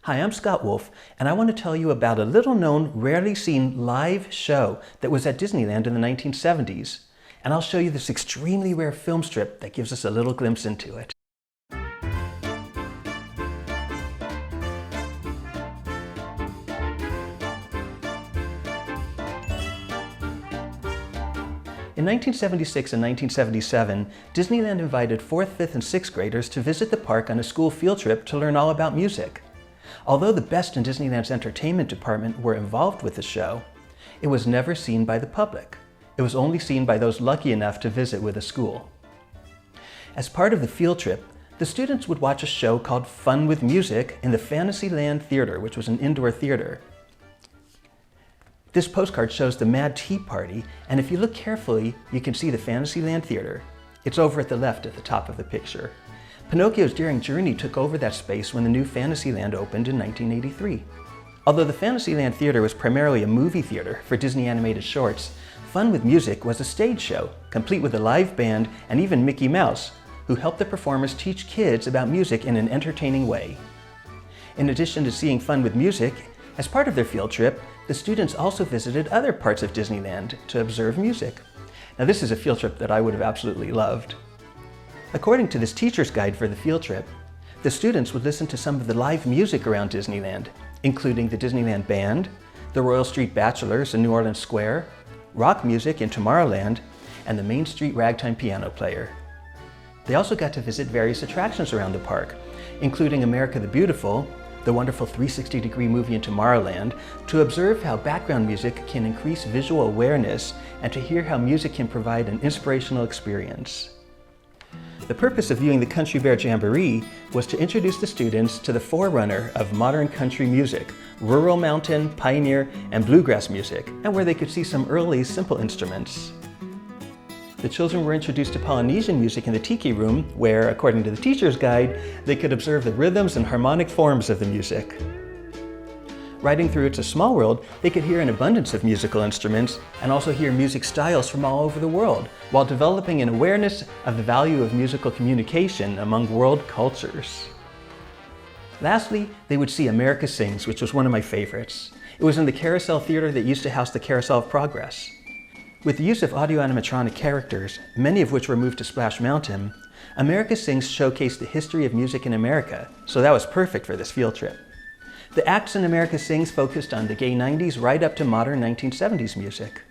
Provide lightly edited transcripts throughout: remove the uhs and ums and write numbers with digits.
Hi, I'm Scott Wolf, and I want to tell you about a little-known, rarely seen live show that was at Disneyland in the 1970s. And I'll show you this extremely rare film strip that gives us a little glimpse into it. In 1976 and 1977, Disneyland invited 4th, 5th, and 6th graders to visit the park on a school field trip to learn all about music. Although the best in Disneyland's entertainment department were involved with the show, it was never seen by the public. It was only seen by those lucky enough to visit with a school. As part of the field trip, the students would watch a show called Fun with Music in the Fantasyland Theater, which was an indoor theater. This postcard shows the Mad Tea Party, and if you look carefully, you can see the Fantasyland Theater. It's over at the left at the top of the picture. Pinocchio's daring journey took over that space when the new Fantasyland opened in 1983. Although the Fantasyland Theater was primarily a movie theater for Disney animated shorts, Fun with Music was a stage show, complete with a live band and even Mickey Mouse, who helped the performers teach kids about music in an entertaining way. In addition to seeing Fun with Music, as part of their field trip, the students also visited other parts of Disneyland to observe music. Now this is a field trip that I would have absolutely loved. According to this teacher's guide for the field trip, the students would listen to some of the live music around Disneyland, including the Disneyland Band, the Royal Street Bachelors in New Orleans Square, rock music in Tomorrowland, and the Main Street Ragtime piano player. They also got to visit various attractions around the park, including America the Beautiful, the wonderful 360-degree movie in Tomorrowland, to observe how background music can increase visual awareness and to hear how music can provide an inspirational experience. The purpose of viewing the Country Bear Jamboree was to introduce the students to the forerunner of modern country music, rural mountain, pioneer, and bluegrass music, and where they could see some early simple instruments. The children were introduced to Polynesian music in the Tiki room, where, according to the teacher's guide, they could observe the rhythms and harmonic forms of the music. Riding through It's a Small World, they could hear an abundance of musical instruments and also hear music styles from all over the world, while developing an awareness of the value of musical communication among world cultures. Lastly, they would see America Sings, which was one of my favorites. It was in the Carousel Theater that used to house the Carousel of Progress. With the use of audio animatronic characters, many of which were moved to Splash Mountain, America Sings showcased the history of music in America, so that was perfect for this field trip. The acts in America Sings focused on the gay 90s right up to modern 1970s music.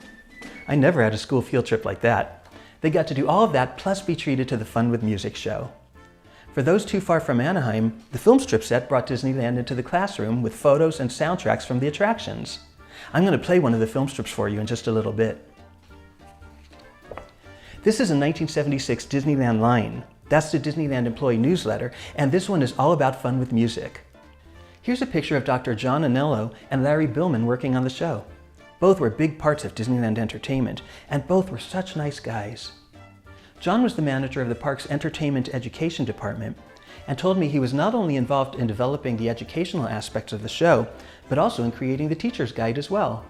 I never had a school field trip like that. They got to do all of that plus be treated to the Fun with Music show. For those too far from Anaheim, the film strip set brought Disneyland into the classroom with photos and soundtracks from the attractions. I'm going to play one of the film strips for you in just a little bit. This is a 1976 Disneyland Line. That's the Disneyland employee newsletter, and this one is all about Fun with Music. Here's a picture of Dr. John Anello and Larry Billman working on the show. Both were big parts of Disneyland entertainment, and both were such nice guys. John was the manager of the park's entertainment education department, and told me he was not only involved in developing the educational aspects of the show, but also in creating the teacher's guide as well.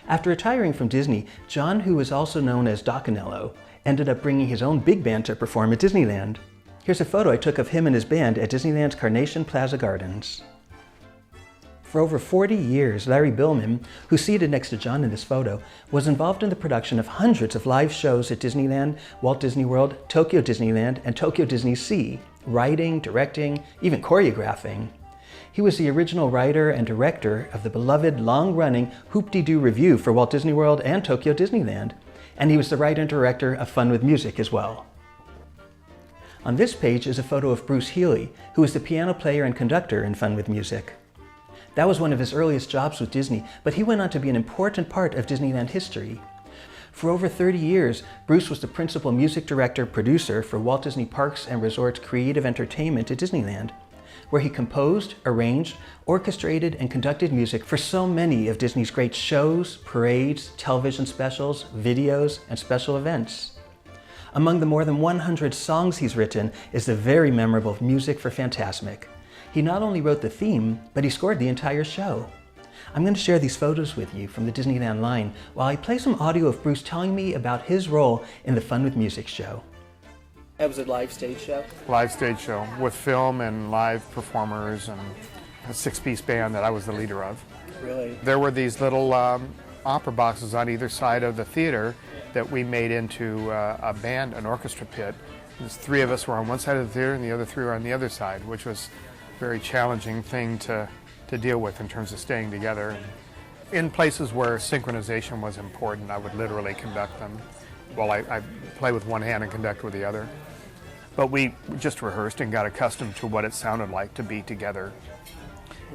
After retiring from Disney, John, who was also known as Doc Anello, ended up bringing his own big band to perform at Disneyland. Here's a photo I took of him and his band at Disneyland's Carnation Plaza Gardens. For over 40 years, Larry Billman, who's seated next to John in this photo, was involved in the production of hundreds of live shows at Disneyland, Walt Disney World, Tokyo Disneyland, and Tokyo Disney Sea, writing, directing, even choreographing. He was the original writer and director of the beloved long-running Hoop-Dee-Doo Revue for Walt Disney World and Tokyo Disneyland, and he was the writer and director of Fun with Music as well. On this page is a photo of Bruce Healey, who was the piano player and conductor in Fun with Music. That was one of his earliest jobs with Disney, but he went on to be an important part of Disneyland history. For over 30 years, Bruce was the principal music director-producer for Walt Disney Parks and Resorts Creative Entertainment at Disneyland, where he composed, arranged, orchestrated, and conducted music for so many of Disney's great shows, parades, television specials, videos, and special events. Among the more than 100 songs he's written is the very memorable Music for Fantasmic. He not only wrote the theme, but he scored the entire show. I'm going to share these photos with you from the Disneyland Line while I play some audio of Bruce telling me about his role in the Fun with Music show. That was a live stage show? Live stage show with film and live performers and a six-piece band that I was the leader of. Really? There were these little opera boxes on either side of the theater that we made into a band, an orchestra pit. There's three of us were on one side of the theater and the other three were on the other side, which was a very challenging thing to deal with in terms of staying together. In places where synchronization was important, I would literally conduct them while I play with one hand and conduct with the other. But we just rehearsed and got accustomed to what it sounded like to be together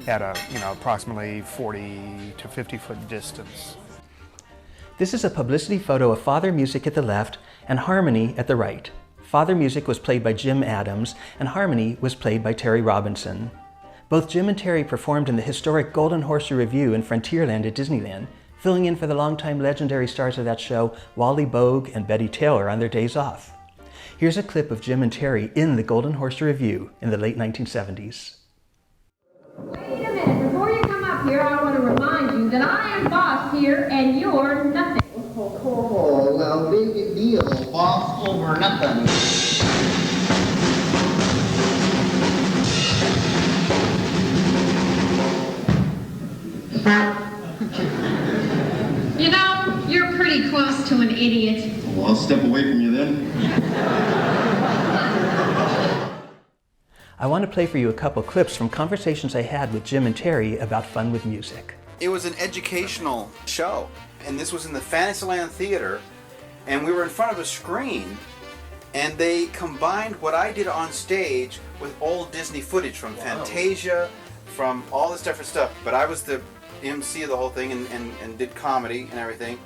at a, approximately 40 to 50 foot distance. This is a publicity photo of Father Music at the left and Harmony at the right. Father Music was played by Jim Adams and Harmony was played by Terry Robinson. Both Jim and Terry performed in the historic Golden Horseshoe Revue in Frontierland at Disneyland, filling in for the longtime legendary stars of that show, Wally Bogue and Betty Taylor, on their days off. Here's a clip of Jim and Terry in the Golden Horseshoe Revue in the late 1970s. Wait a minute, before you come up here, I want to remind you that I am boss here and you're nothing. Oh, well, big deal, boss over nothing. You know, you're pretty close to an idiot. Well, I'll step away from you then. I want to play for you a couple clips from conversations I had with Jim and Terry about fun with music. It was an educational show, and this was in the Fantasyland Theater, and we were in front of a screen, and they combined what I did on stage with old Disney footage from Fantasia, from all this different stuff, but I was the MC of the whole thing and did comedy and everything.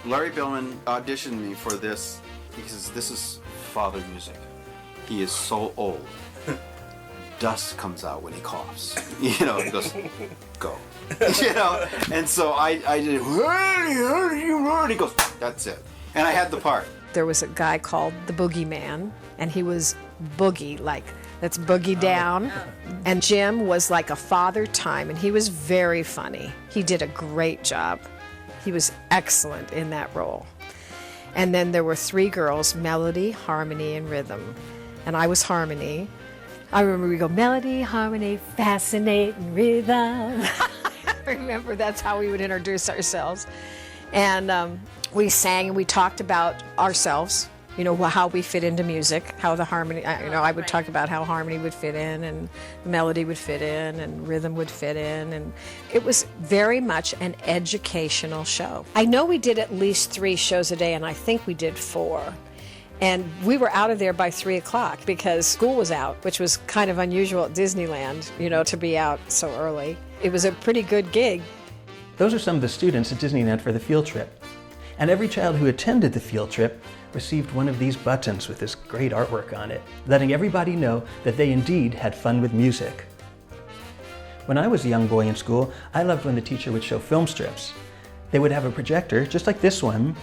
Larry Billman auditioned me for this. He says, "This is Father Music. He is so old. Dust comes out when he coughs." He goes, "Go." And so I did, he goes, "That's it." And I had the part. There was a guy called the Boogeyman, and he was boogie, like, that's boogie down. And Jim was like a father time, and he was very funny. He did a great job. He was excellent in that role. And then there were three girls, Melody, Harmony, and Rhythm. And I was Harmony. I remember we go, Melody, Harmony, Fascinating Rhythm. I remember that's how we would introduce ourselves. And we sang and we talked about ourselves, how we fit into music, how the harmony, I would talk about how harmony would fit in and melody would fit in and rhythm would fit in. And it was very much an educational show. I know we did at least 3 shows a day, and I think we did 4. And we were out of there by 3 o'clock because school was out, which was kind of unusual at Disneyland, to be out so early. It was a pretty good gig. Those are some of the students at Disneyland for the field trip. And every child who attended the field trip received one of these buttons with this great artwork on it, letting everybody know that they indeed had fun with music. When I was a young boy in school, I loved when the teacher would show film strips. They would have a projector, just like this one,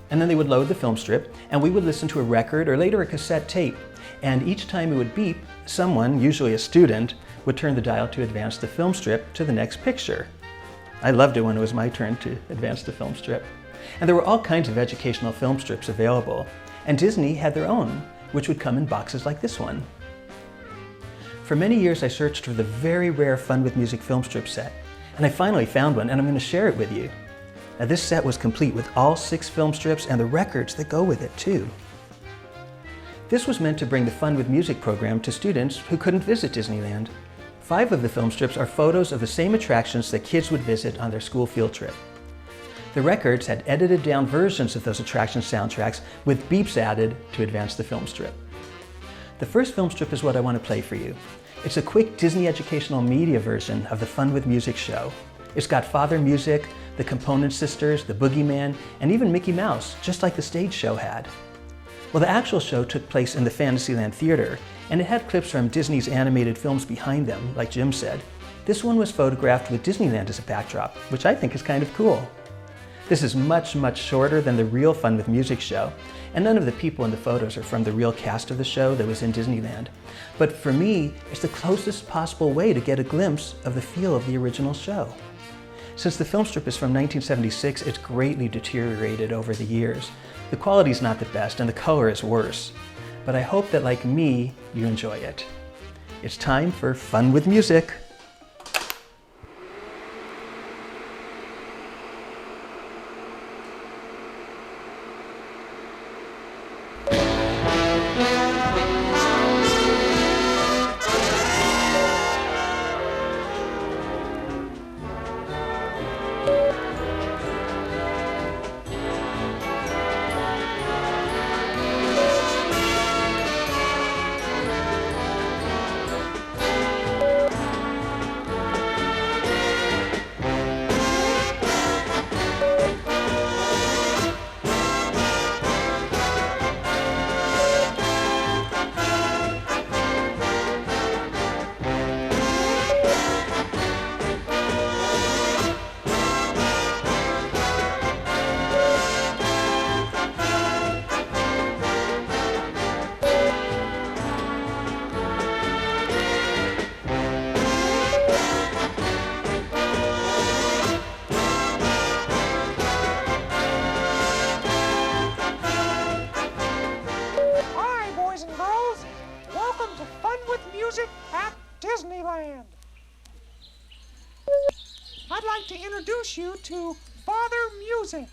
and then they would load the film strip, and we would listen to a record or later a cassette tape. And each time it would beep, someone, usually a student, would turn the dial to advance the film strip to the next picture. I loved it when it was my turn to advance the film strip. And there were all kinds of educational film strips available, and Disney had their own, which would come in boxes like this one. For many years I searched for the very rare Fun with Music film strip set, and I finally found one, and I'm going to share it with you. Now this set was complete with all 6 film strips and the records that go with it too. This was meant to bring the Fun with Music program to students who couldn't visit Disneyland. 5 of the film strips are photos of the same attractions that kids would visit on their school field trip. The records had edited down versions of those attraction soundtracks with beeps added to advance the film strip. The first film strip is what I want to play for you. It's a quick Disney educational media version of the Fun with Music show. It's got Father Music, the Component Sisters, the Boogeyman, and even Mickey Mouse, just like the stage show had. Well, the actual show took place in the Fantasyland Theater, and it had clips from Disney's animated films behind them, like Jim said. This one was photographed with Disneyland as a backdrop, which I think is kind of cool. This is much, much shorter than the real Fun with Music show, and none of the people in the photos are from the real cast of the show that was in Disneyland. But for me, it's the closest possible way to get a glimpse of the feel of the original show. Since the film strip is from 1976, it's greatly deteriorated over the years. The quality's not the best and the color is worse. But I hope that, like me, you enjoy it. It's time for Fun with Music. Disneyland. I'd like to introduce you to Father Music.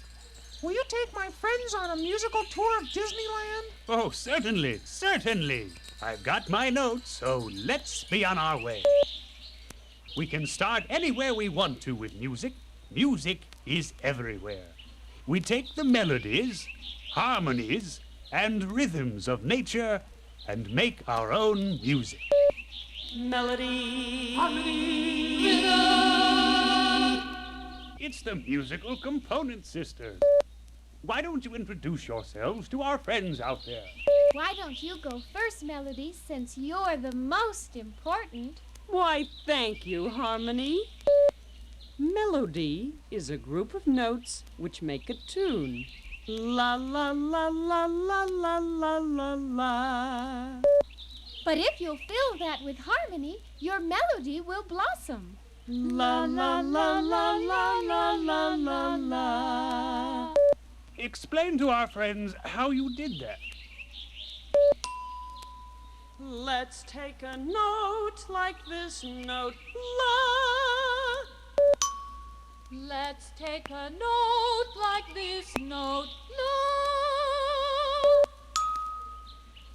Will you take my friends on a musical tour of Disneyland? Oh, certainly, certainly. I've got my notes, so let's be on our way. We can start anywhere we want to with music. Music is everywhere. We take the melodies, harmonies, and rhythms of nature and make our own music. Melody, Harmony, rhythm. It's the musical component sisters. Why don't you introduce yourselves to our friends out there? Why don't you go first, Melody, since you're the most important? Why, thank you, Harmony. Melody is a group of notes which make a tune. La la la la la la la la la. But if you'll fill that with harmony, your melody will blossom. La la la la la la la la la. Explain to our friends how you did that. Let's take a note like this note, la. Let's take a note like this note, la.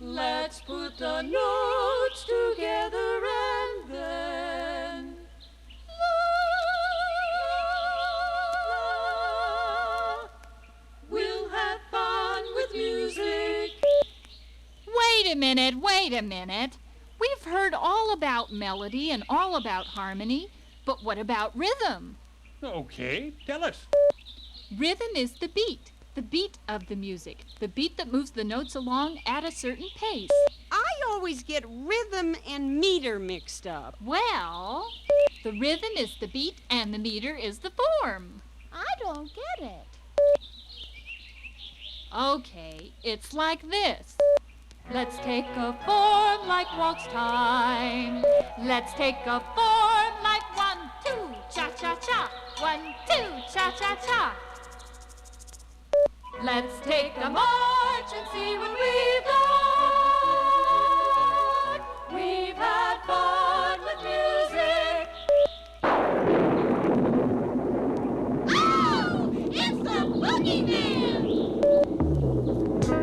Let's put the notes together and then la. We'll have fun with music. Wait a minute. We've heard all about melody and all about harmony, but what about rhythm? Okay, tell us. Rhythm is the beat of the music, the beat that moves the notes along at a certain pace. I always get rhythm and meter mixed up. Well, the rhythm is the beat and the meter is the form. I don't get it. Okay, it's like this. Let's take a form like Walt's time. Let's take a form like 1, 2, cha-cha-cha. 1, 2, cha-cha-cha. Let's take a march and see what we've done. We've had fun with music. Oh, it's the boogeyman!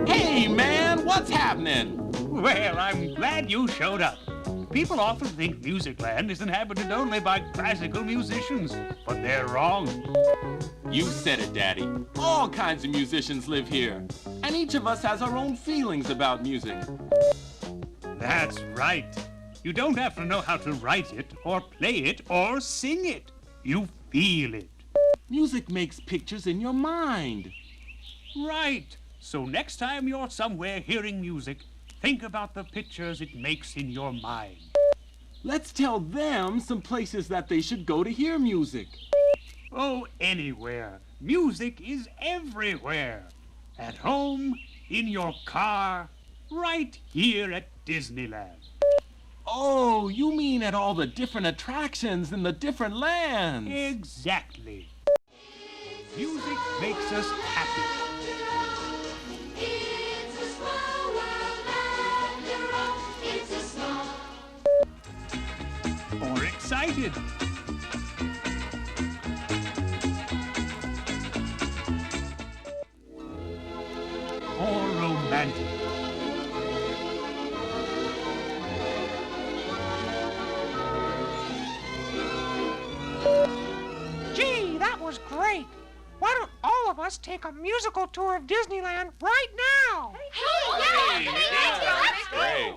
Hey, man, what's happening? Well, I'm glad you showed up. People often think Musicland is inhabited only by classical musicians, but they're wrong. You said it, Daddy. All kinds of musicians live here, and each of us has our own feelings about music. That's right. You don't have to know how to write it, or play it, or sing it. You feel it. Music makes pictures in your mind. Right. So next time you're somewhere hearing music, think about the pictures it makes in your mind. Let's tell them some places that they should go to hear music. Oh, anywhere. Music is everywhere. At home, in your car, right here at Disneyland. Oh, you mean at all the different attractions in the different lands? Exactly. Music makes us happy. It's a small world after all. It's a small. Or excited. Or romantic. Gee, that was great. Why don't all of us take a musical tour of Disneyland right now? Hey, yeah! That's great.